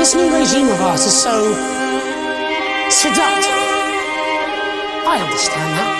This new regime of ours is so seductive. I understand that.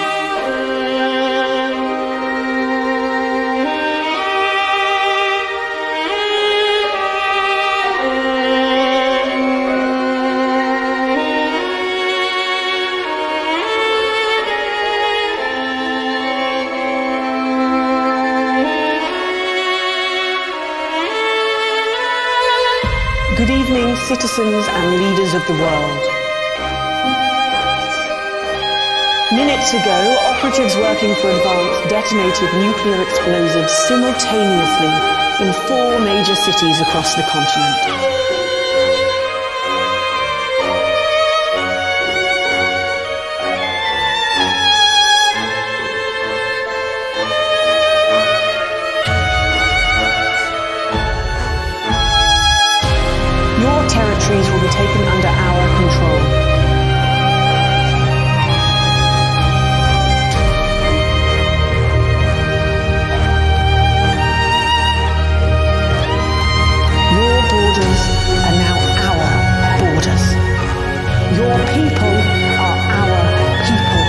Good evening, citizens and leaders of the world. Minutes ago, operatives working for Advance detonated nuclear explosives simultaneously in 4 major cities across the continent. Your territories will be taken under our control. Your borders are now our borders. Your people are our people.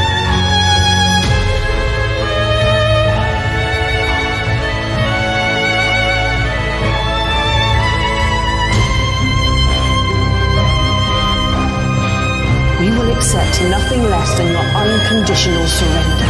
We will accept nothing less than your unconditional surrender.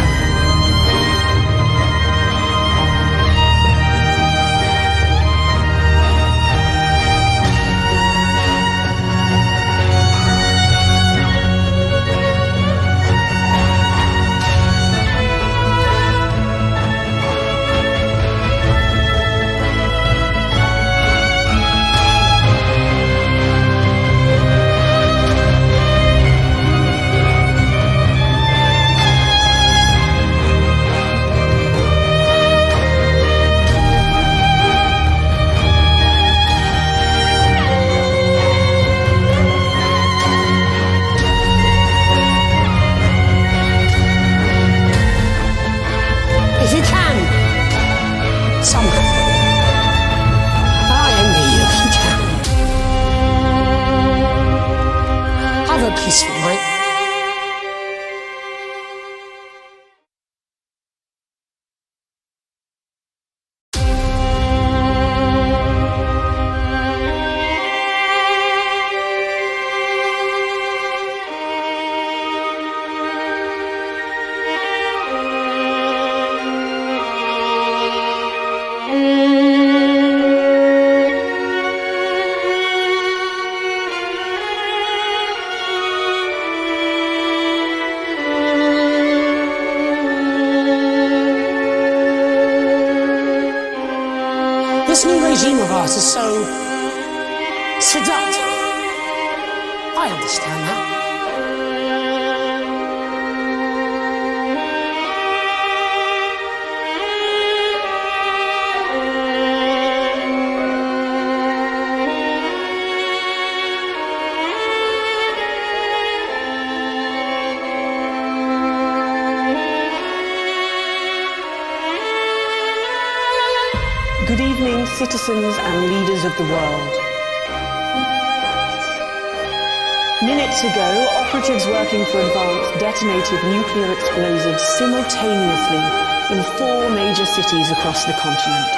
If you can, somehow. I envy you if you can. Have a peaceful night. This new regime of ours is so seductive. I understand that. Good evening, citizens and leaders of the world. Minutes ago, operatives working for Advance detonated nuclear explosives simultaneously in 4 major cities across the continent.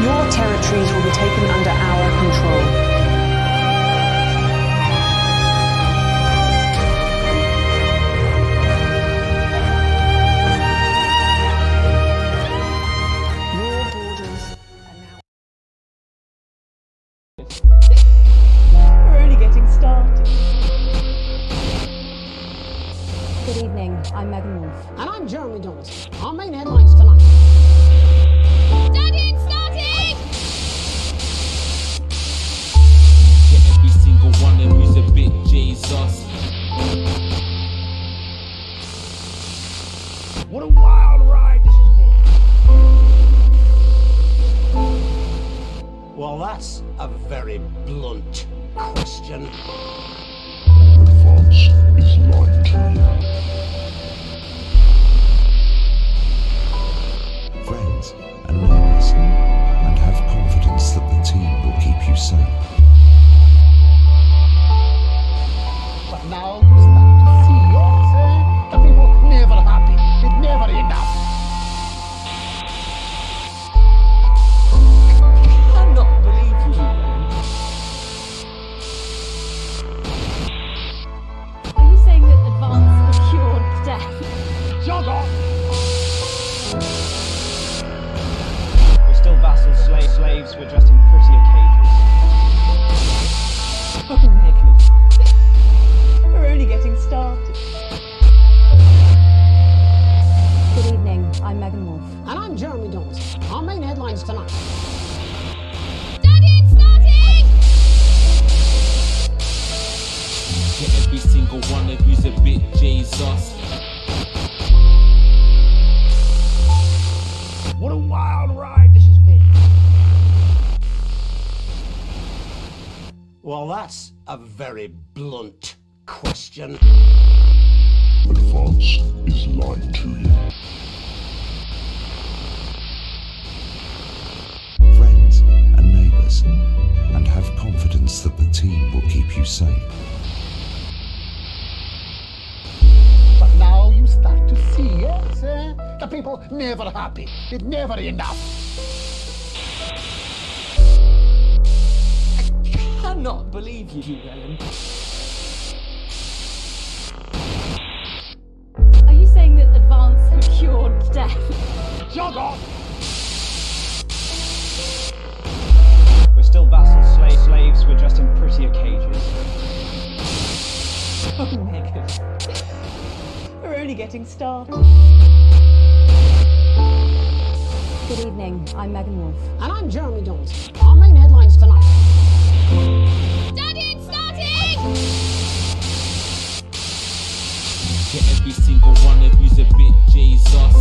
Your territories will be taken under our control. Your borders are now... We're only getting started. Good evening, I'm Megan Wolf. And I'm Jeremy Donaldson. Our main headlines tonight. Started! Started! Yeah, every single one of you's a bit Jesus. What a wild ride this has been. Well, that's a very blunt question. Advance is lying to you. Friends and neighbours, and have confidence that the team will keep you safe. But now you start to see, yes, the people never happy. It's never enough. I cannot believe you. Are you saying that advance has cured death? Shut up! We're still vassals, slaves, we're dressed in prettier cages. Oh, Megan. We're only getting started. Good evening, I'm Megan Wolf. And I'm Jeremy Jones. Our main headlines tonight. Yeah, every single one of you's a bit Jesus. What a wild ride this has been. Well, that's a very blunt question. Advance is lying to you. Friends and neighbours, and have confidence that the team will keep you safe. But now you start to see, yes, the people never happy. It's never enough. I cannot believe you, Ellen. Are you saying that advance has cured death? Shut up! We're still vassals, slaves, we're dressed in prettier cages. Oh, Megan. We're only getting started. Good evening, I'm Megan Wolf. And I'm Jeremy Jones. Our main headlines tonight. Yeah, every single one of you's a bit Jesus.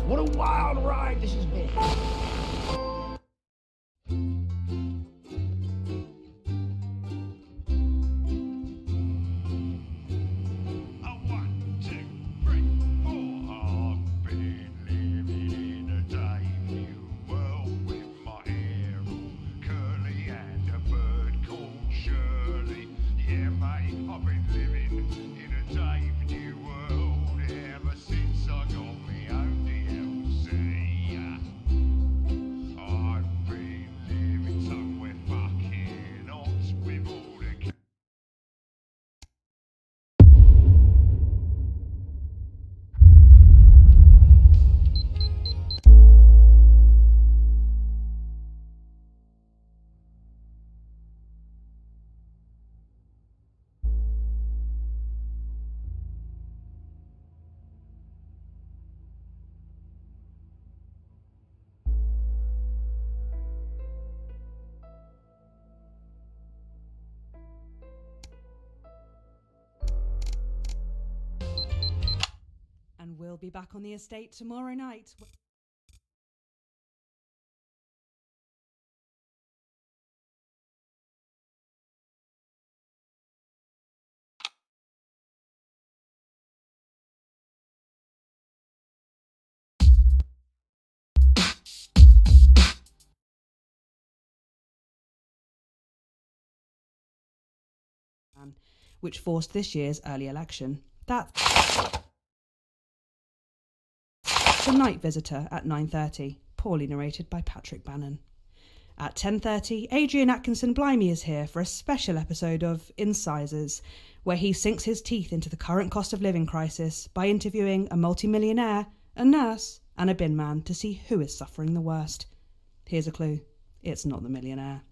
What a wild ride this has been. And we'll be back on the estate tomorrow night. Which forced this year's early election. That's The Night Visitor at 9:30, poorly narrated by Patrick Bannon. At 10:30, Adrian Atkinson Blimey is here for a special episode of Incisors, where he sinks his teeth into the current cost of living crisis by interviewing a multimillionaire, a nurse, and a bin man to see who is suffering the worst. Here's a clue. It's not the millionaire.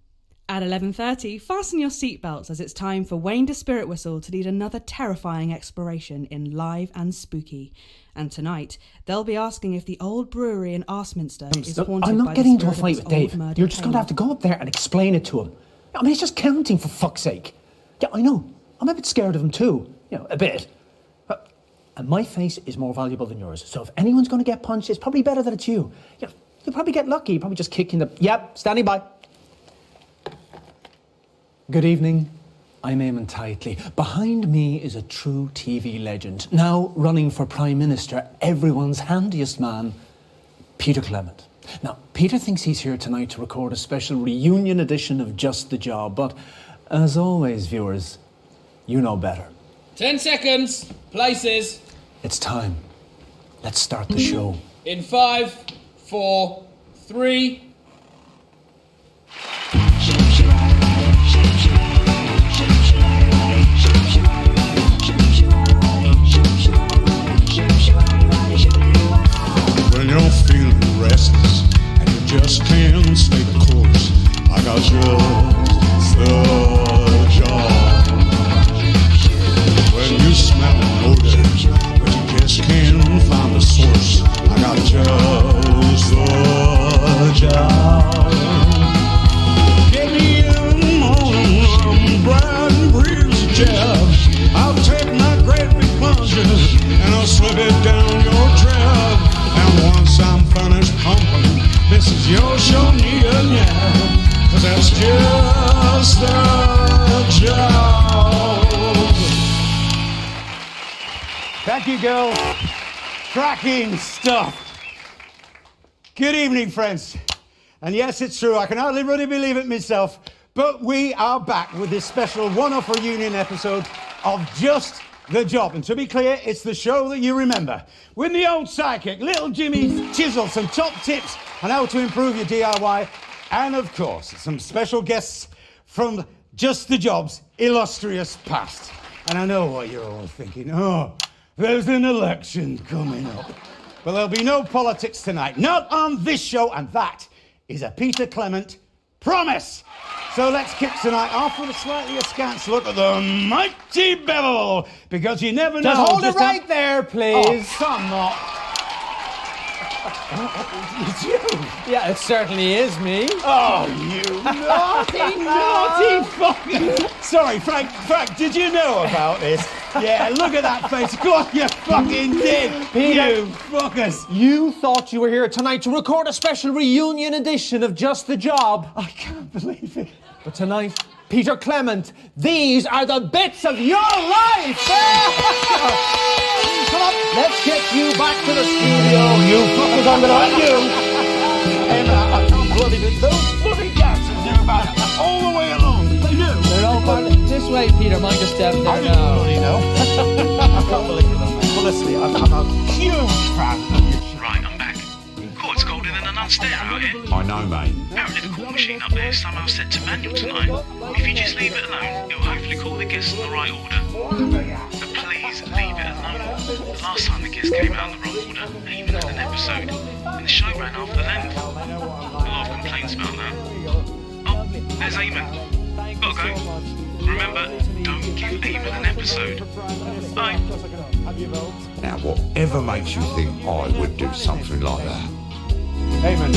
At 11:30, fasten your seatbelts as it's time for Wayne de Spirit Whistle to lead another terrifying exploration in Live and Spooky. And tonight, they'll be asking if the old brewery in Arsminster is haunted I'm by not getting into a the fight spirit with of its Dave. old murdered You're just going to have to tenant. go up there and explain it to him. I mean, it's just counting, for fuck's sake. Yeah, I know. I'm a bit scared of him too. You know, a bit. And my face is more valuable than yours. So if anyone's going to get punched, it's probably better that it's you. You'll probably get lucky. You'll probably just kick in the... Yep, standing by. Good evening. I'm Eamon Tightly. Behind me is a true TV legend. Now running for Prime Minister, everyone's handiest man, Peter Clement. Now, Peter thinks he's here tonight to record a special reunion edition of Just the Job, but as always, viewers, you know better. 10 seconds. Places. It's time. Let's start the show. In 5, 4, 3... When you're feeling restless and you just can't stay the course, I got just the job. When you smell an odor, but you just can't find the source, I got just the job. Get me in the morning, bright and breezy jab. I'll take my great big plunger and I'll slip it down your trap. And once I'm finished pumping, this is your show, yeah, 'cause that's just the job. Thank you, girls. Cracking stuff. Good evening, friends. And yes, it's true, I can hardly really believe it myself, but we are back with this special one-off reunion episode of Just the Job. And to be clear, it's the show that you remember. With the old sidekick, little Jimmy Chisel, some top tips on how to improve your DIY, and of course, some special guests from Just the Job's illustrious past. And I know what you're all thinking. Oh, there's an election coming up. But there'll be no politics tonight, not on this show, and that is a Peter Clement promise. So let's kick tonight off with a slightly askance look at the mighty Bevel, because you never know. Just hold it right there, please. Oh, come on. It's you. Yeah, it certainly is me. Oh, you naughty fucker. Sorry, Frank, did you know about this? Yeah, look at that face. Of course you fucking did. Peter, you fuckers. You thought you were here tonight to record a special reunion edition of Just the Job. I can't believe it. But tonight, Peter Clement, these are the bits of your life! Come on, let's get you back to the studio. You fuckers, I'm gonna hunt you. I can't bloody believe those bloody dancers are about all the way along. They do. They're all part this way, Peter. Mind your step there I now. didn't bloody know. I can't believe it, though, mate. Well, listen, I'm a huge fan of your shit. Right, I'm back. Oh, it's colder than an unstare out here. I know, mate. Apparently the call machine up there is somehow set to manual tonight. If you just leave it alone, it'll hopefully call the guests in the right order. So please leave it alone. The last time the guest came out in the wrong order, even had an episode, and the show ran after length. A lot of complaints about that. Oh, there's Eamon. Gotta go. Remember, don't give Eamon an episode. Bye. Now, whatever makes you think I would do something like that? Eamon,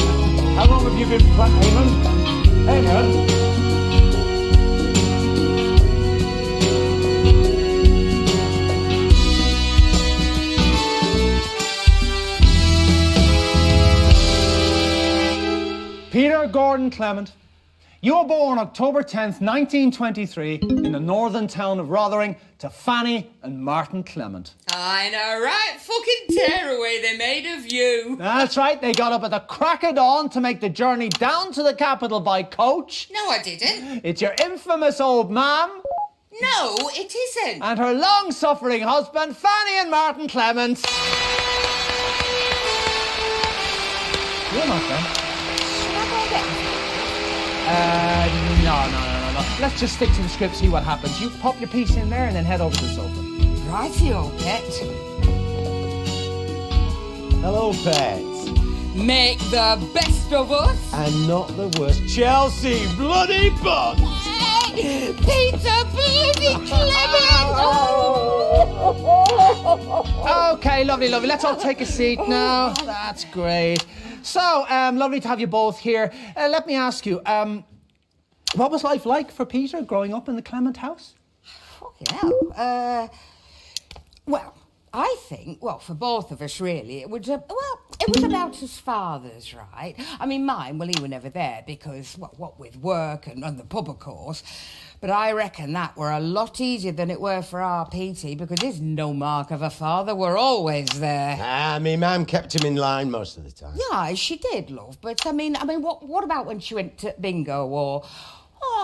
how long have you been Eamon? Peter Gordon Clement, you were born October 10th, 1923, in the northern town of Rotherham to Fanny and Martin Clement. I know, right? Fucking tearaway they made of you. That's right, they got up at the crack of dawn to make the journey down to the capital by coach. No, I didn't. It's your infamous old mam. No, it isn't. And her long-suffering husband, Fanny and Martin Clement. You're not there. No. Let's just stick to the script, see what happens. You pop your piece in there and then head over to the sofa. Rightio, pet. Hello, pets. Make the best of us. And not the worst. Chelsea bloody Bond. Peter bloody Clement. Okay, lovely. Let's all take a seat now. That's great. So, lovely to have you both here. Let me ask you, what was life like for Peter growing up in the Clement house? Fucking hell. Well, I think, well, for both of us, really, it was about his father's, right? I mean, mine, well, he were never there because, well, what with work and the pub, of course. But I reckon that were a lot easier than it were for our Petey because his no mark of a father were always there. Me mum kept him in line most of the time. Yeah, she did, love. But, I mean, what about when she went to bingo or,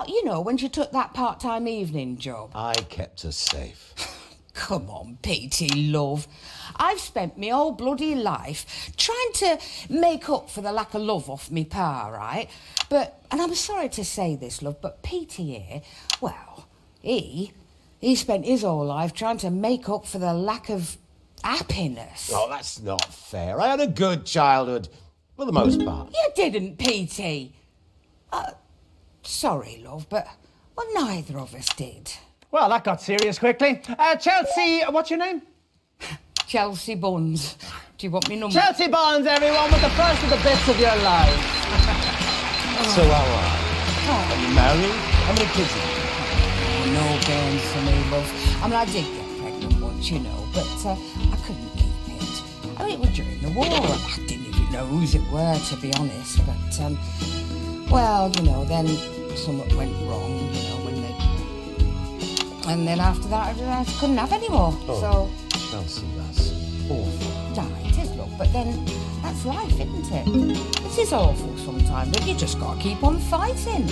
you know, when she took that part-time evening job? I kept her safe. Come on, Petey, love. I've spent my whole bloody life trying to make up for the lack of love off me pa, right? And I'm sorry to say this, love, but Petey here, well, he spent his whole life trying to make up for the lack of happiness. Oh, that's not fair. I had a good childhood, for the most part. You didn't, Petey. Sorry, love, but, well, neither of us did. Well, that got serious quickly. Chelsea, what's your name? Chelsea Buns. Do you want me number? Chelsea Buns, everyone, with the first of the bits of your life. So how are you? Are you married? How many kids have you? Oh, no games for me, love. I mean, I did get pregnant once, you know, but I couldn't keep it. I mean, it was during the war. I didn't even know whose it were, to be honest. But, well, you know, then something went wrong, you know, and then after that, I couldn't have any more. Oh, so Chelsea, that's awful. Yeah, it is, look, but then that's life, isn't it? This is awful sometimes, but you just got to keep on fighting.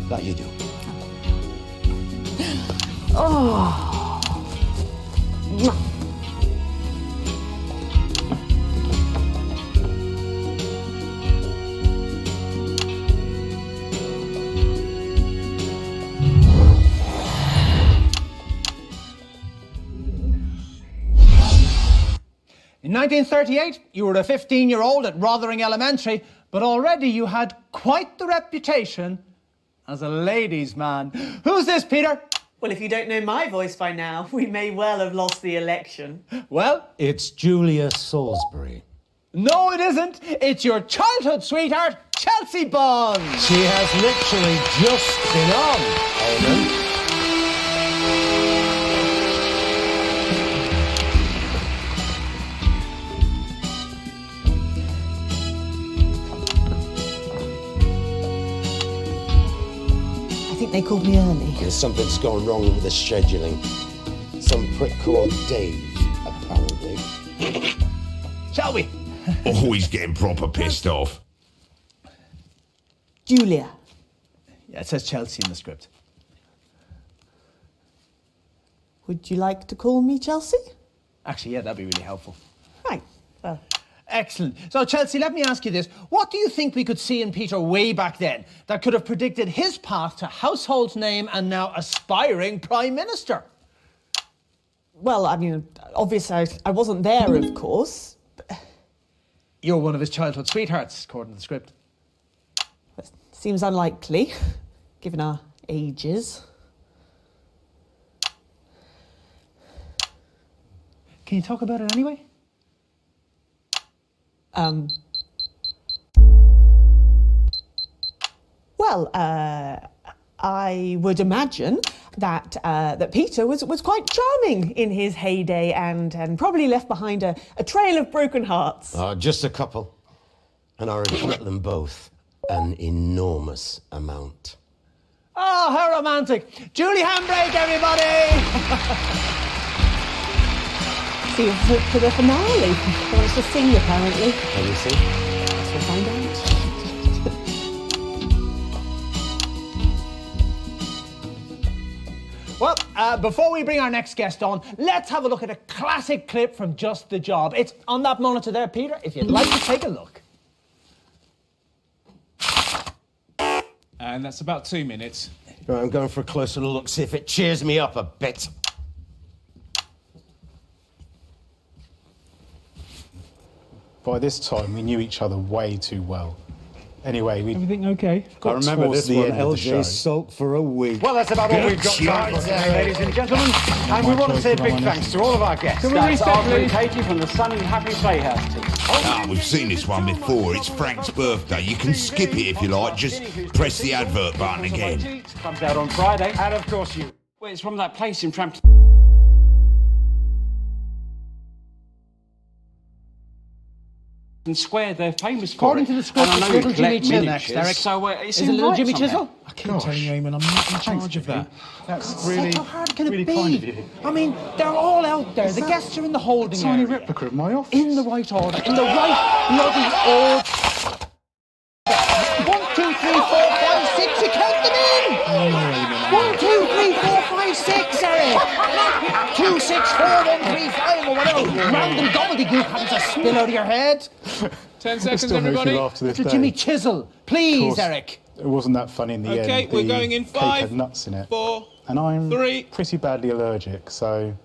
That you do. Oh. In 1938, you were a 15-year-old at Rothering Elementary, but already you had quite the reputation as a ladies' man. Who's this, Peter? Well, if you don't know my voice by now, we may well have lost the election. Well, it's Julia Salisbury. No, it isn't. It's your childhood sweetheart, Chelsea Bond. She has literally just been on, Eamon. I think they called me early. Something's gone wrong with the scheduling. Some prick called Dave, apparently. Shall we? Always getting proper pissed off. Julia. Yeah, it says Chelsea in the script. Would you like to call me Chelsea? Actually, yeah, that'd be really helpful. Right, well. Excellent. So, Chelsea, let me ask you this. What do you think we could see in Peter way back then that could have predicted his path to household name and now aspiring Prime Minister? Well, I mean, obviously I wasn't there, of course. You're one of his childhood sweethearts, according to the script. Seems unlikely, given our ages. Can you talk about it anyway? Well, I would imagine that that Peter was quite charming in his heyday and probably left behind a trail of broken hearts. Just a couple. And I regret them both an enormous amount. Oh, how romantic. Julie Handbrake, everybody! See you for the finale. He wants to sing, apparently. Can you see? We'll find out. Well, before we bring our next guest on, let's have a look at a classic clip from Just the Job. It's on that monitor there, Peter, if you'd like to take a look. And that's about 2 minutes. Right, I'm going for a closer look, see if it cheers me up a bit. By this time, we knew each other way too well. Anyway, we... Everything okay? I remember this the one end at the LJ show. sulked for a week. Well, that's about all we've got time for today, ladies and gentlemen. And we want to say a big thanks to all of our guests. That's Artifri and Katie from the Sun and Happy Playhouse team. Ah, we've seen this one before. It's Frank's birthday. You can skip it if you like. Just press the advert button again. Comes out on Friday. And of course you... Well, it's from that place in Frampton. Square they're famous for. According it. to the script, And I it's know little you Jimmy collect Chisel miniatures, next, Eric. So it's Is it in little right Jimmy somehow. Chisel? I keep telling you, Eamon, I'm not in charge of that. That's really, how hard can it really be? kind of you. I mean, they're all out there. The guests are in the holding It's only a area. replica of my office. In the right order. In the right bloody order. 1, 2, 3, 4, 5, 6. You count them in. 1, 2, 3, 4, 5, 6, Eric. Not 2, 6, 4, 1, 3, 5, or whatever random gobbledygook happens to spill out of your head. 10 It seconds, still makes me everybody. laugh to this Mr. day. Jimmy Chisel, please, Of course, Eric. It wasn't that funny in the end. Okay, we're The going in cake 5, had nuts in it. 4, and I'm 3. pretty badly allergic, so...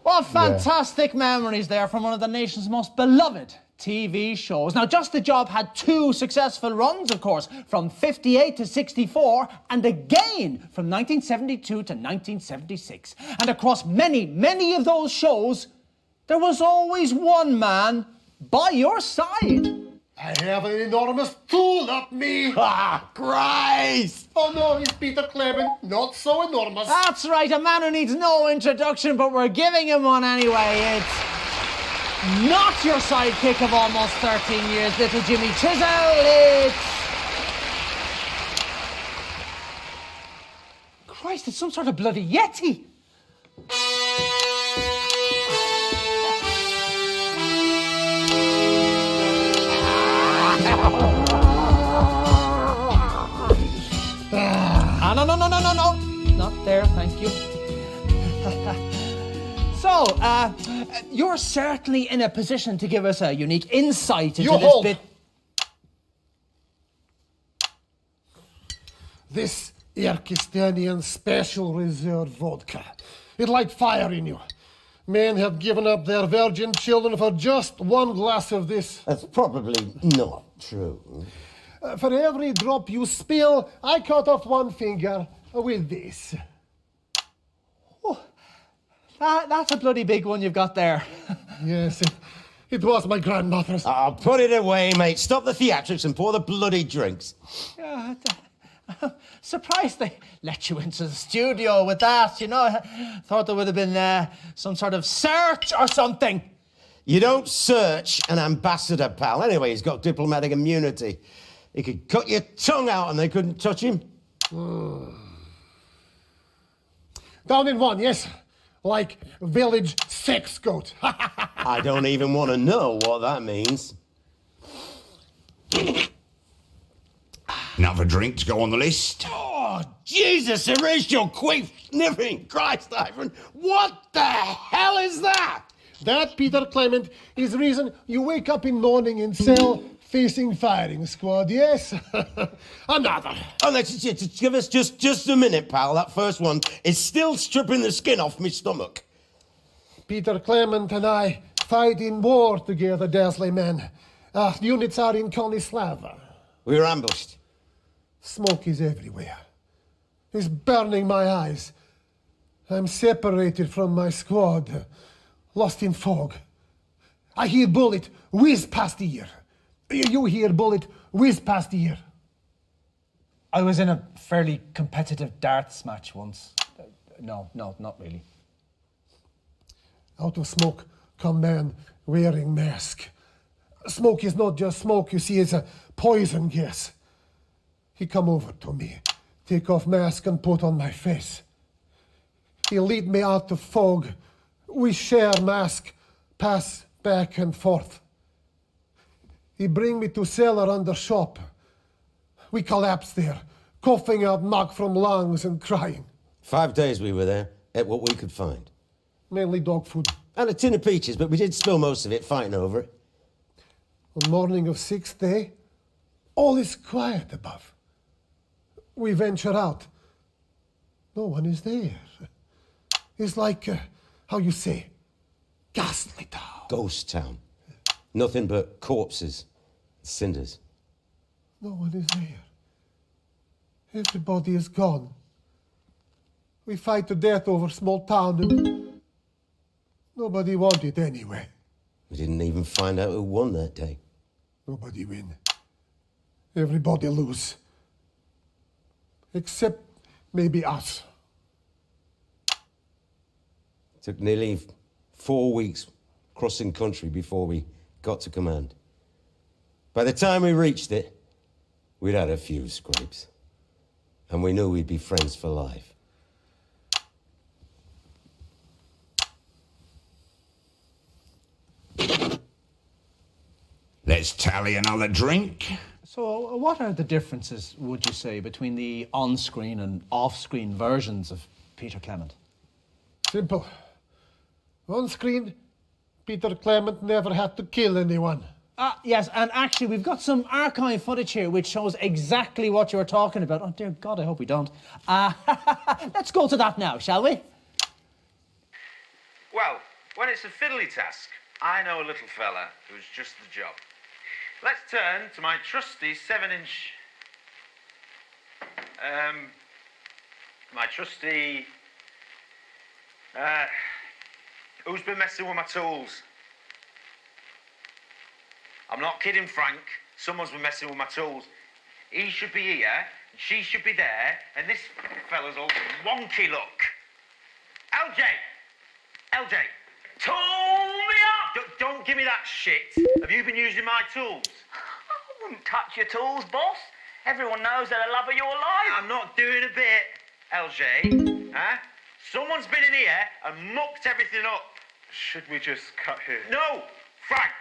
What fantastic memories there from one of the nation's most beloved TV shows. Now, Just the Job had 2 successful runs, of course, from 58 to 64, and again from 1972 to 1976. And across many, many of those shows, there was always one man by your side. I have an enormous tool up me. Ah, Christ! Oh no, he's Peter Clement. Not so enormous. That's right, a man who needs no introduction, but we're giving him one anyway. It's not your sidekick of almost 13 years, little Jimmy Chisel. It's... Christ, it's some sort of bloody Yeti. No. Not there, thank you. So, you're certainly in a position to give us a unique insight into this bit. This Irkistanian Special Reserve vodka. It light fire in you. Men have given up their virgin children for just one glass of this. That's probably not true. For every drop you spill, I cut off one finger with this. Oh, that's a bloody big one you've got there. Yes, it was my grandmother's. Oh, put it away, mate. Stop the theatrics and pour the bloody drinks. Yeah, I'm surprised they let you into the studio with that, you know. I thought there would have been some sort of search or something. You don't search an ambassador, pal. Anyway, he's got diplomatic immunity. He could cut your tongue out and they couldn't touch him. Down in one, yes. Like village sex goat. I don't even want to know what that means. Another drink to go on the list. Oh, Jesus, Horatio Queef sniffing. Christ, Ivan. What the hell is that? That, Peter Clement, is the reason you wake up in morning in cell facing firing squad, yes? Another. Oh, let's just give us just a minute, pal. That first one is still stripping the skin off my stomach. Peter Clement and I fight in war together, Dasley men. Our units are in Konislava. We were ambushed. Smoke is everywhere. It's burning my eyes. I'm separated from my squad, lost in fog. I hear bullet whiz past ear. You hear bullet whiz past ear. I was in a fairly competitive darts match once. No, not really. Out of smoke come men wearing mask. Smoke is not just smoke, you see, it's a poison gas. He come over to me, take off mask and put on my face. He lead me out of fog. We share mask, pass back and forth. He bring me to cellar under shop. We collapse there, coughing out muck from lungs and crying. 5 days we were there, ate what we could find. Mainly dog food. And a tin of peaches, but we did spill most of it fighting over it. On morning of 6th day, all is quiet above. We venture out. No one is there. It's like, how you say, ghastly town. Ghost town. Nothing but corpses, cinders. No one is there. Everybody is gone. We fight to death over small town and nobody won it anyway. We didn't even find out who won that day. Nobody win. Everybody lose. Except maybe us. Took nearly 4 weeks crossing country before we got to command. By the time we reached it, we'd had a few scrapes. And we knew we'd be friends for life. Let's tally another drink. So, what are the differences, would you say, between the on-screen and off-screen versions of Peter Clement? Simple. On screen, Peter Clement never had to kill anyone. Yes, and actually we've got some archive footage here which shows exactly what you were talking about. Oh, dear God, I hope we don't. Let's go to that now, shall we? Well, when it's a fiddly task, I know a little fella who's just the job. Let's turn to my trusty 7-inch... my trusty... who's been messing with my tools? I'm not kidding, Frank. Someone's been messing with my tools. He should be here, and she should be there, and this fella's all wonky look. LJ! LJ! Tool me up! Don't give me that shit. Have you been using my tools? I wouldn't touch your tools, boss. Everyone knows they're the love of your life. I'm not doing a bit, LJ. Huh? Someone's been in here and mucked everything up. Should we just cut here? No! Frank!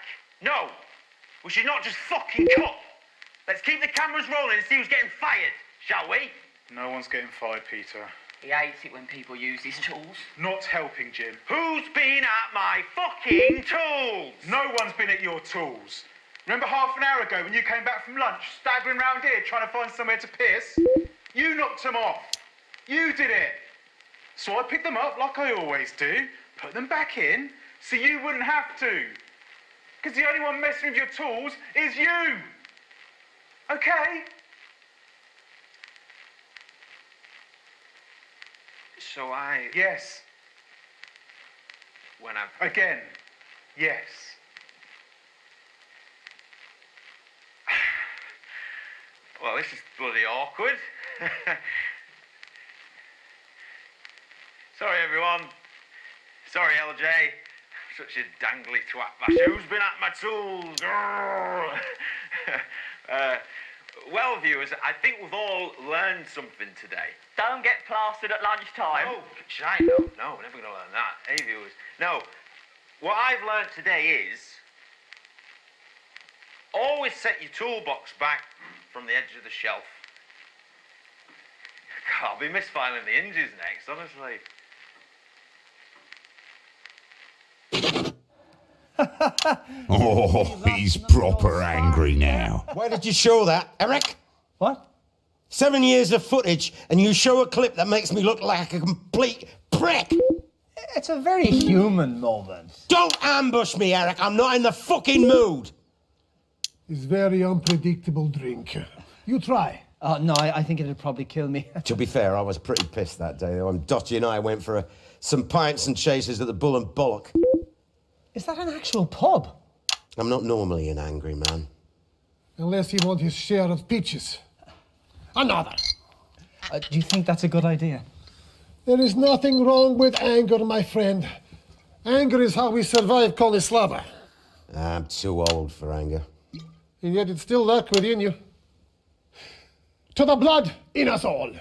No! We should not just fucking cut. Let's keep the cameras rolling and see who's getting fired, shall we? No one's getting fired, Peter. He hates it when people use his tools. Not helping, Jim. Who's been at my fucking tools? No one's been at your tools. Remember half an hour ago when you came back from lunch, staggering round here trying to find somewhere to piss? You knocked them off. You did it. So I picked them up like I always do, put them back in, so you wouldn't have to. Because the only one messing with your tools is you. Okay? So I... Yes. When I'm... Again. Yes. Well, this is bloody awkward. Sorry, everyone. Sorry, LJ. Such a dangly twat basher. Who's been at my tools? Well, viewers, I think we've all learned something today. Don't get plastered at lunchtime. Oh, shy, no, we're never going to learn that. Hey, viewers. No, what I've learned today is always set your toolbox back from the edge of the shelf. God, I'll be misfiling the hinges next, honestly. Oh, he's proper angry now. Why did you show that, Eric? What? 7 years of footage, and you show a clip that makes me look like a complete prick. It's a very human moment. Don't ambush me, Eric. I'm not in the fucking mood. It's very unpredictable drink. You try. No, I think it'd probably kill me. To be fair, I was pretty pissed that day, though. Dottie and I went for some pints and chases at the Bull and Bollock. Is that an actual pub? I'm not normally an angry man. Unless he wants his share of peaches. Another. Do you think that's a good idea? There is nothing wrong with anger, my friend. Anger is how we survive Kolislava. I'm too old for anger. And yet it's still lurks within you. To the blood in us all.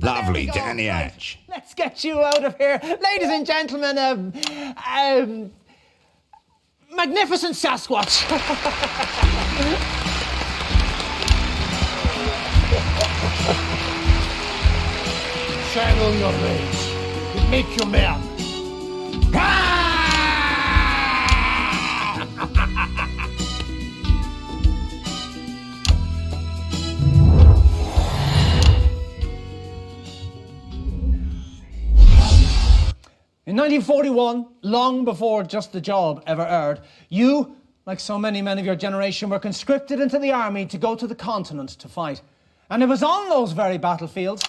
Lovely, Danny Hatch. Let's get you out of here. Ladies and gentlemen, magnificent Sasquatch. Channel your rage. It make you man. In 1941, long before Just the Job ever aired, you, like so many men of your generation, were conscripted into the army to go to the continent to fight. And it was on those very battlefields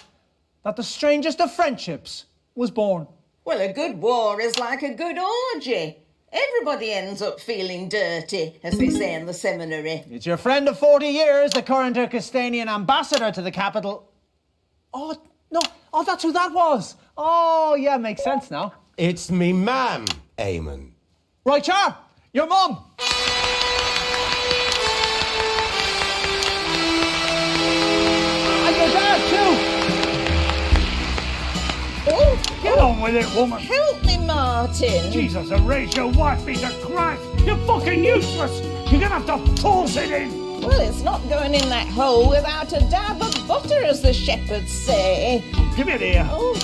that the strangest of friendships was born. Well, a good war is like a good orgy. Everybody ends up feeling dirty, as they say in the seminary. It's your friend of 40 years, the current Irkistanian ambassador to the capital. Oh, no. Oh, that's who that was. Oh, yeah, makes sense now. It's me mam, Eamon. Right, Char, your mum. And your dad, too. Oh, Get on with it, woman. Help me, Martin. Jesus, erase your wife, piece of Christ. You're fucking useless. You're gonna have to force it in. Well, it's not going in that hole without a dab of butter, as the shepherds say. Give it here. Oh.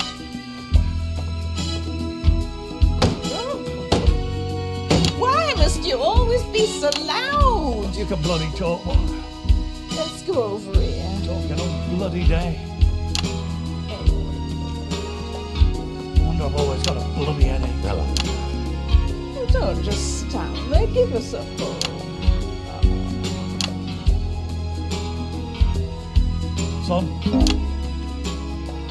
Why must you always be so loud? You can bloody talk, woman. Let's go over here. Talking all bloody day. Wonder I've always got a bloody headache. Hello. Oh, don't just stand there. Give us a pull. Son.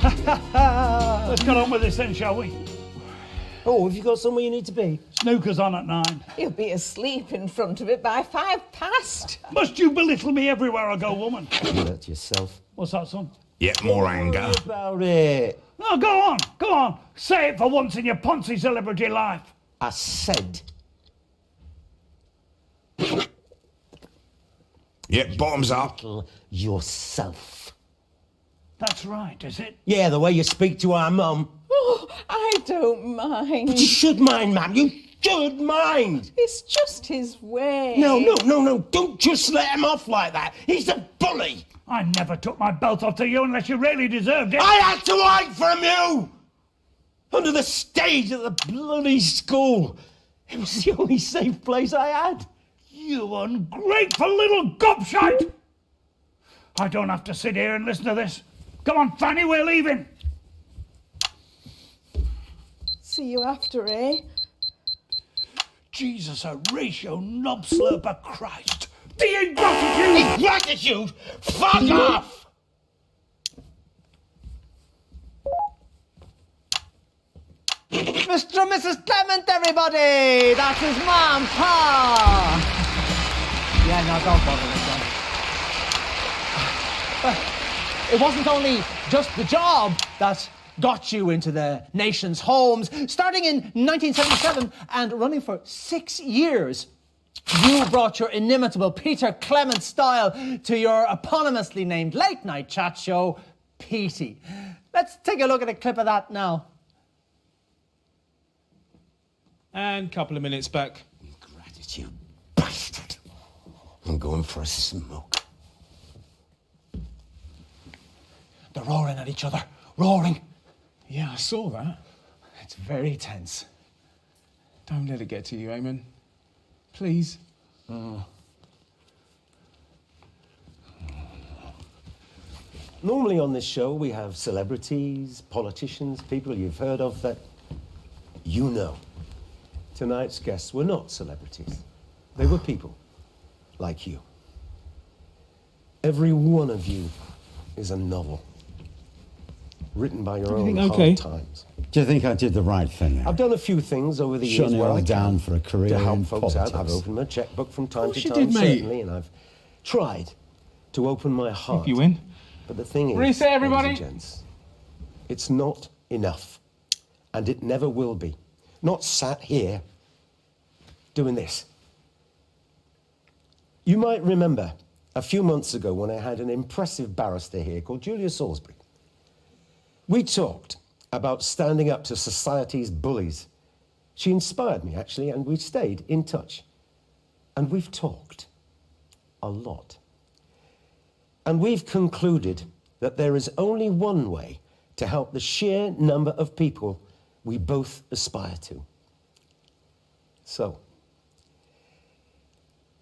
Let's get on with this then, shall we? Oh, have you got somewhere you need to be? Snooker's on at 9. You'll be asleep in front of it by 5 past. Must you belittle me everywhere I go, woman? You hurt yourself. What's that, son? Yet more anger. What about it? No, go on, go on. Say it for once in your poncy celebrity life. I said. Yep, bottoms up. Yourself. That's right, is it? Yeah, the way you speak to our mum. Oh, I don't mind. But you should mind, ma'am. You should mind. It's just his way. No. Don't just let him off like that. He's a bully. I never took my belt off to you unless you really deserved it. I had to hide from you! Under the stage at the bloody school. It was the only safe place I had. You ungrateful little gobshite! I don't have to sit here and listen to this. Come on, Fanny, we're leaving. See you after, eh? Jesus, Horatio, knob slurper Christ. The ingratitude! Ingratitude? Fuck off! Mr. and Mrs. Clement, everybody! That's his mum, Pa! Yeah, no, don't bother with them. It wasn't only just the job that got you into the nation's homes. Starting in 1977 and running for 6 years, you brought your inimitable Peter Clement style to your eponymously named late-night chat show, Petey. Let's take a look at a clip of that now. And a couple of minutes back. Ingratitude, bastard. I'm going for a smoke. They're roaring at each other. Roaring. Yeah, I saw that. It's very tense. Don't let it get to you, Eamon. Please. Normally on this show we have celebrities, politicians, people you've heard of that you know. Tonight's guests were not celebrities. They were people like you. Every one of you is a novel written by your own hard times. Do you think I did the right thing there? I've done a few things over the years Shutting where it all I down can for a career to help in folks out. politics. I've opened my checkbook from time to you time, did, mate. certainly, and I've tried to open my heart. If you win. But the thing is, Reset, everybody. ladies and gents, it's not enough, and it never will be. Not sat here doing this. You might remember a few months ago when I had an impressive barrister here called Julia Salisbury. We talked about standing up to society's bullies. She inspired me, actually, and we've stayed in touch. And we've talked a lot. And we've concluded that there is only one way to help the sheer number of people we both aspire to. So,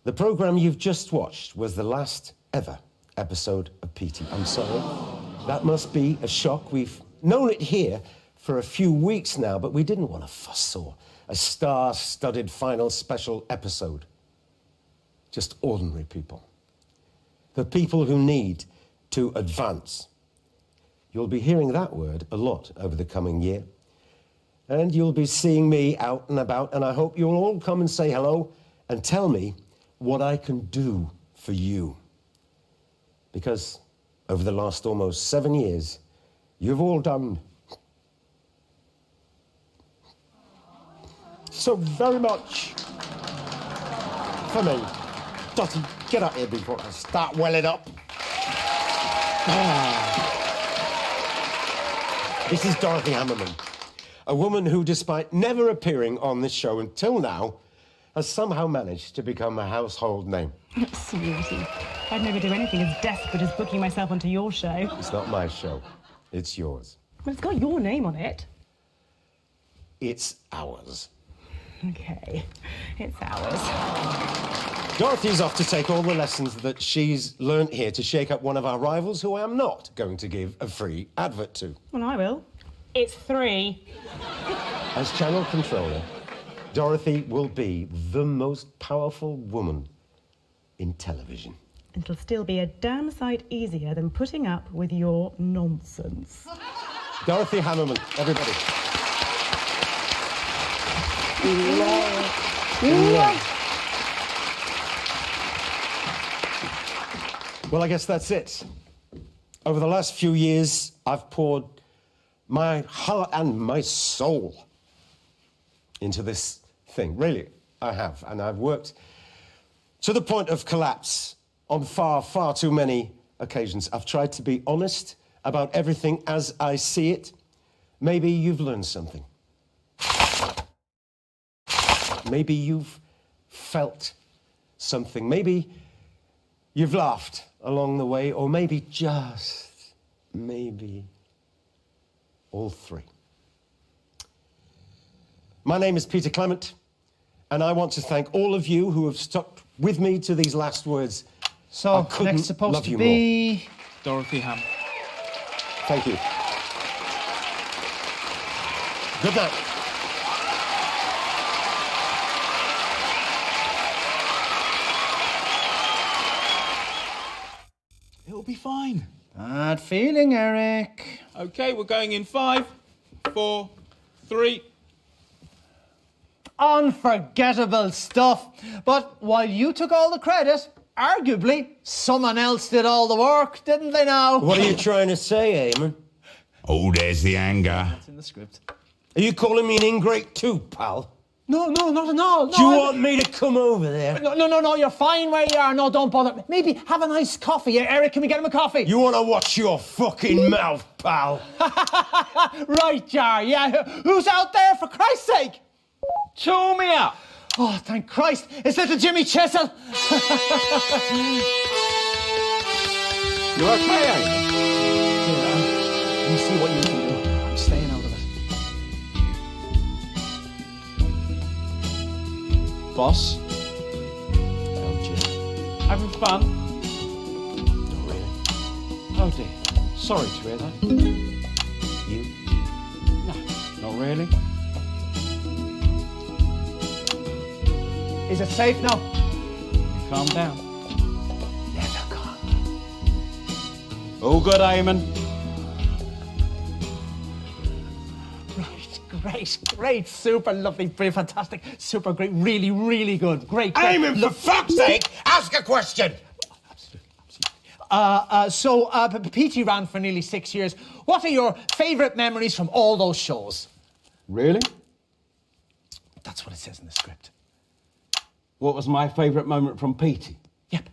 the programme you've just watched was the last ever episode of Petey. I'm sorry. That must be a shock. We've known it here for a few weeks now, but we didn't want a fuss or a star-studded final special episode. Just ordinary people. The people who need to advance. You'll be hearing that word a lot over the coming year. And you'll be seeing me out and about, and I hope you'll all come and say hello and tell me what I can do for you. Because over the last almost 7 years, you've all done so very much for me. Dottie, get up here before I start welling up. This is Dorothy Hammerman, a woman who, despite never appearing on this show until now, has somehow managed to become a household name. Sweetie, I'd never do anything as desperate as booking myself onto your show. It's not my show, it's yours. Well, it's got your name on it. It's ours. Okay, it's ours. Dorothy's off to take all the lessons that she's learnt here to shake up one of our rivals who I am not going to give a free advert to. Well, I will. It's 3. As channel controller, Dorothy will be the most powerful woman in television. It'll still be a damn sight easier than putting up with your nonsense. Dorothy Hammerman, everybody. Well, I guess that's it. Over the last few years, I've poured my heart and my soul into this thing. Really, I have. And I've worked to the point of collapse on far, far too many occasions. I've tried to be honest about everything as I see it. Maybe you've learned something. Maybe you've felt something. Maybe you've laughed along the way, or maybe just maybe all three. My name is Peter Clement, and I want to thank all of you who have stuck with me to these last words. So, next supposed to be Dorothy Ham. Thank you. Good night. It'll be fine. Bad feeling, Eric. Okay, we're going in 5, 4, 3. Unforgettable stuff. But while you took all the credit, arguably, someone else did all the work, didn't they now? What are you trying to say, Eamon? Oh, there's the anger. That's in the script. Are you calling me an ingrate too, pal? No, not at all. Do you want me to come over there? No, you're fine where you are. No, don't bother. Maybe have a nice coffee. Eric, can we get him a coffee? You want to watch your fucking mouth, pal? Right, Jar, yeah. Who's out there, for Christ's sake? Chew me up. Oh, thank Christ. It's little Jimmy Chisel. You okay, Eamon? Let me see what you can do. I'm staying out of it. Boss? LJ. Having fun? Not really. Oh dear. Sorry to hear that. You? No, not really. Is it safe now? Calm down. Never calm. All good, Eamon. Great, super lovely, very fantastic, super great, really, really good, great. Eamon, for fuck's sake, ask a question. Absolutely. PT ran for nearly 6 years. What are your favourite memories from all those shows? Really? That's what it says in the script. What was my favourite moment from Petey? Yep.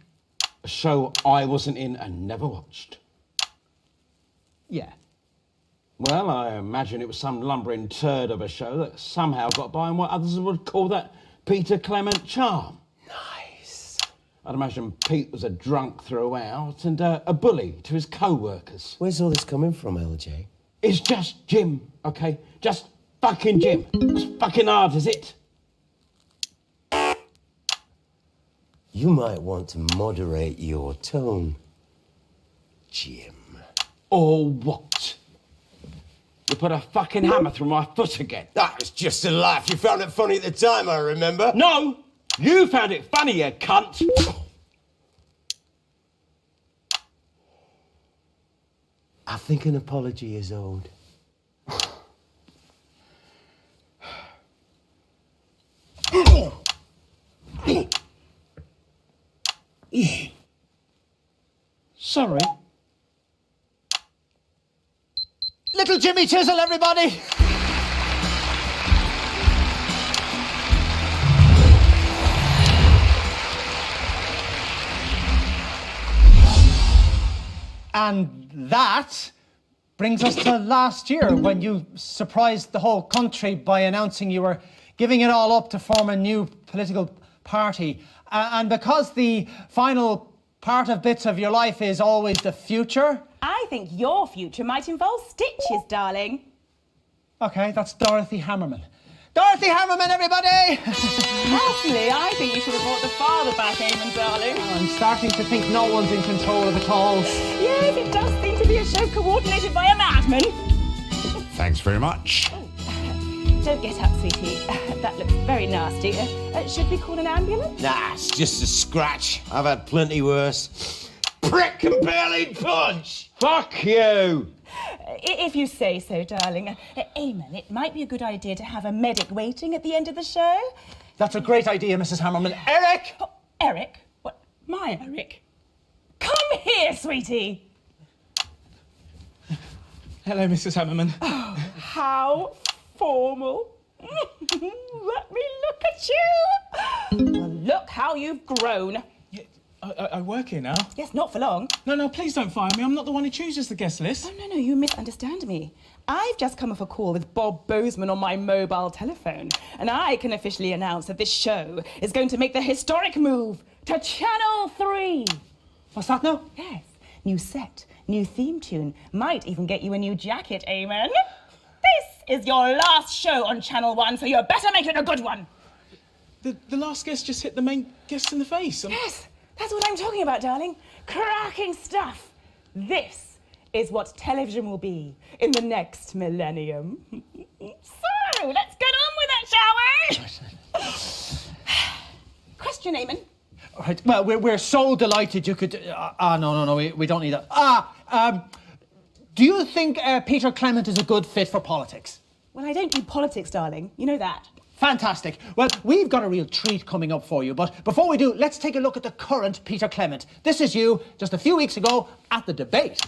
A show I wasn't in and never watched. Yeah. Well, I imagine it was some lumbering turd of a show that somehow got by on what others would call that Peter Clement charm. Nice. I'd imagine Pete was a drunk throughout and a bully to his co-workers. Where's all this coming from, LJ? It's just Jim, okay? Just fucking Jim. As fucking hard as it. You might want to moderate your tone, Jim. Or what? You put a fucking hammer through my foot again. That was just a laugh. You found it funny at the time, I remember. No! You found it funny, you cunt! I think an apology is owed. Sorry. Little Jimmy Chisel, everybody! And that brings us to last year, when you surprised the whole country by announcing you were giving it all up to form a new political party. And because the final part of bits of your life is always the future... I think your future might involve stitches, darling. OK, that's Dorothy Hammerman. Dorothy Hammerman, everybody! Personally, I think you should have brought the father back, Eamon, darling. I'm starting to think no one's in control of it all. Yes, it does seem to be a show coordinated by a madman. Thanks very much. Don't get up, sweetie. That looks very nasty. Should we call an ambulance? Nah, it's just a scratch. I've had plenty worse. Prick can barely punch! Fuck you! If you say so, darling. Eamon, it might be a good idea to have a medic waiting at the end of the show. That's a great idea, Mrs. Hammerman. Eric! Oh, Eric? What? My Eric? Come here, sweetie! Hello, Mrs. Hammerman. Oh, how formal. Let me look at you. Well, look how you've grown. I work here now. Yes, not for long. No, please don't fire me. I'm not the one who chooses the guest list. Oh, no, you misunderstand me. I've just come off a call with Bob Bozeman on my mobile telephone, and I can officially announce that this show is going to make the historic move to Channel 3. What's that now? Yes, new set, new theme tune, might even get you a new jacket, Eamon. This is your last show on Channel 1, so you better make it a good one. The last guest just hit the main guest in the face. Yes, that's what I'm talking about, darling. Cracking stuff. This is what television will be in the next millennium. So, let's get on with it, shall we? Question, Eamon. All right, well, we're so delighted you could... No, we don't need that. Do you think Peter Clement is a good fit for politics? Well, I don't do politics, darling. You know that. Fantastic. Well, we've got a real treat coming up for you, but before we do, let's take a look at the current Peter Clement. This is you, just a few weeks ago, at the debate.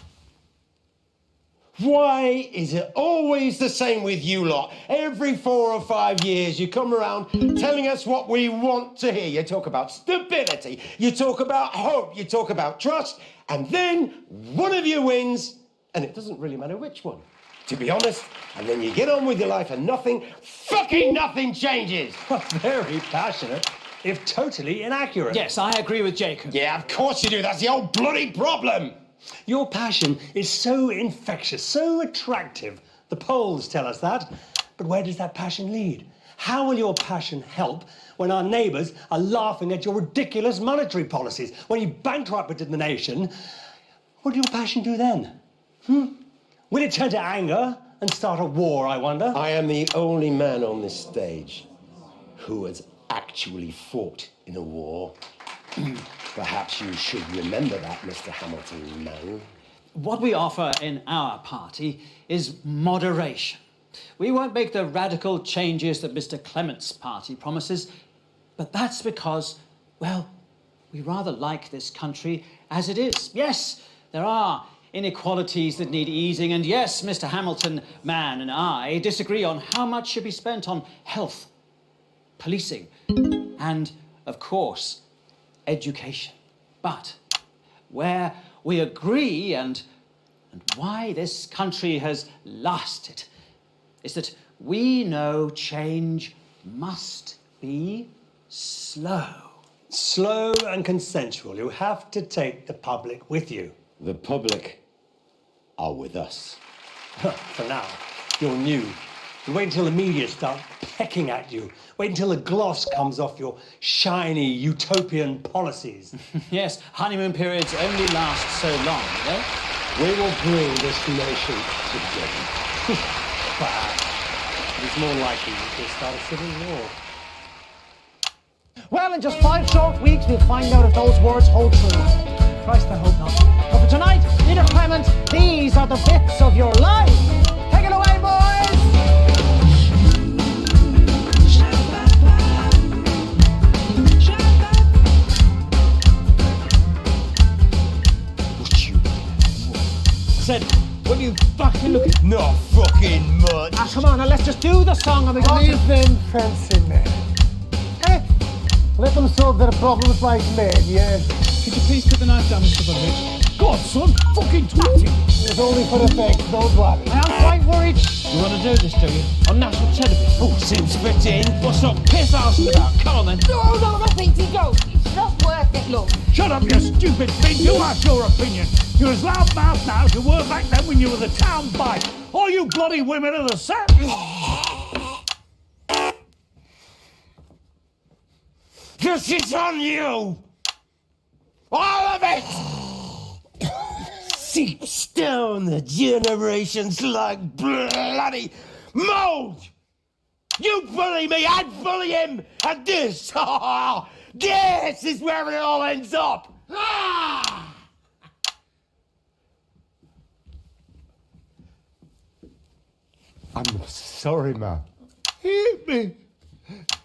Why is it always the same with you lot? Every 4 or 5 years you come around telling us what we want to hear. You talk about stability, you talk about hope, you talk about trust, and then one of you wins, and it doesn't really matter which one, to be honest. And then you get on with your life and fucking nothing changes. Very passionate, if totally inaccurate. Yes, I agree with Jacob. Yeah, of course you do. That's the old bloody problem. Your passion is so infectious, so attractive. The polls tell us that. But where does that passion lead? How will your passion help when our neighbours are laughing at your ridiculous monetary policies? When you bankrupted the nation, what will your passion do then? Will it turn to anger and start a war, I wonder? I am the only man on this stage who has actually fought in a war. Perhaps you should remember that, Mr. Hamilton, man. What we offer in our party is moderation. We won't make the radical changes that Mr. Clement's party promises, but that's because, well, we rather like this country as it is. Yes, there are inequalities that need easing, and yes, Mr. Hamilton, man, and I disagree on how much should be spent on health, policing, and, of course, education. But where we agree and why this country has lasted is that we know change must be slow. Slow and consensual. You have to take the public with you. The public are with us. For now, you're new. You wait until the media start pecking at you. Wait until the gloss comes off your shiny utopian policies. Yes, honeymoon periods only last so long, you know? We will bring this nation together. Perhaps. It's more likely we'll start a civil war. Well, in just 5 short weeks, we'll find out if those words hold true. Christ, I hope not. But for tonight, Peter Clement, these are the bits of your life. Take it away, boys! Said, will you fucking look at... Not fucking much. Ah, come on, now let's just do the song and we go Leave them fencing, man. Let them solve their problems like men, yeah? Could you please put the knife down, Mr. Burbage? Go on, son. Fucking twat him. It's only for effect, don't worry. I am quite worried. You want to do this, do you? On national television? Oh, seems fitting. What's up piss arsing about? Come on then. No, Peter, go. It's not worth it, look. Shut up, you stupid thing. You have your opinion. You're as loud-mouthed now as you were back then when you were the town bite. All you bloody women are the same. Because it's on you! All of it! Seeps down the generations like bloody mold! You bully me, I'd bully him, and this is where it all ends up! I'm sorry, ma. Hit me.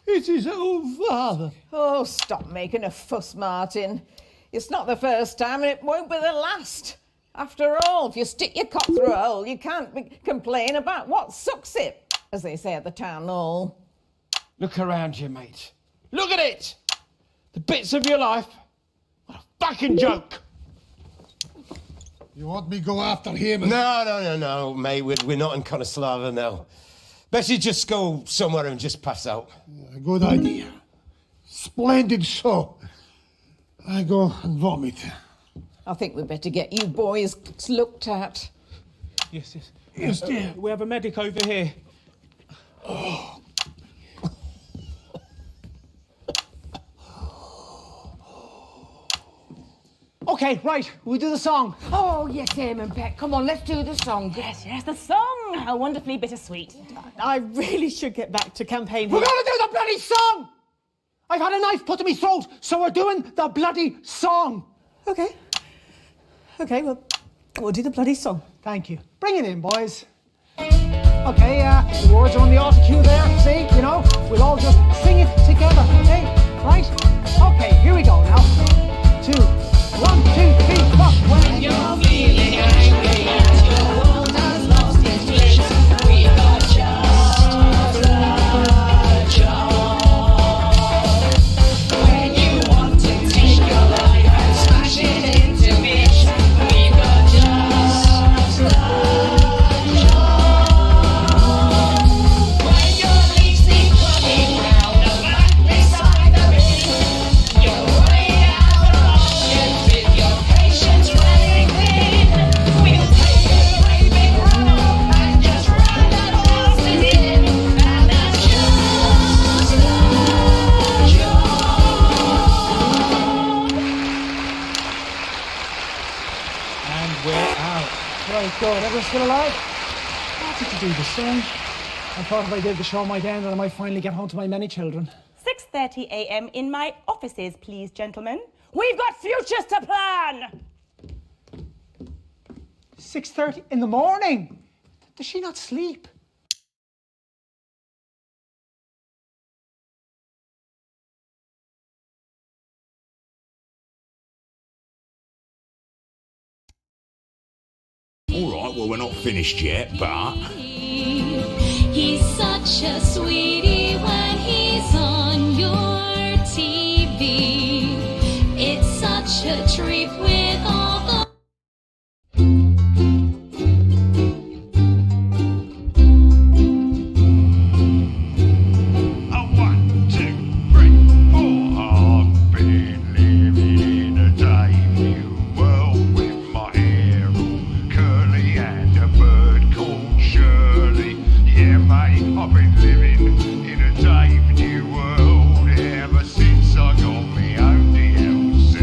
It's his own father. Oh, stop making a fuss, Martin. It's not the first time and it won't be the last. After all, if you stick your cock through a hole, you can't complain about what sucks it, as they say at the town hall. Look around you, mate. Look at it! The bits of your life. What a fucking joke! You want me to go after him? No, mate. We're not in Konoslava now. Best you just go somewhere and just pass out. Good idea. Splendid show. I go and vomit. I think we'd better get you boys looked at. Yes. Yes, dear. We have a medic over here. Okay, right, we do the song. Oh, yes, Eamon, Pet. Come on, let's do the song. Yes, the song. How wonderfully bittersweet. I really should get back to campaigning. We're gonna do the bloody song! I've had a knife put to me throat, so we're doing the bloody song. Okay, well, we'll do the bloody song. Thank you. Bring it in, boys. Okay, the words are on the auto cue there, see? You know, we'll all just sing it together, okay? Right? Okay, here we go now. 1, 2, 3, 4. When you're feeling angry and your world has lost its place, we got just the job. When you want to take your life and smash it into bits, we got just the job. When your leaves keep running round the back beside the bin, you're running out of options. With your patience running thin, we'll take a great big run off and just run that horses in, and that's just the job. And we're out. Right, good. Everyone still alive? I wanted to do the song. I thought if I did the show might end and I might finally get home to my many children. 6:30 a.m. in my offices, please, gentlemen. We've got futures to plan. 6:30 in the morning? Does she not sleep? All right, well, we're not finished yet, but... He's such a sweetie when he's on your TV. It's such a treat with all the... I've been living in a Dave New world with my hair all curly and a bird called Shirley. Yeah, mate, I've been living in a Dave New world ever since I got me own DLC.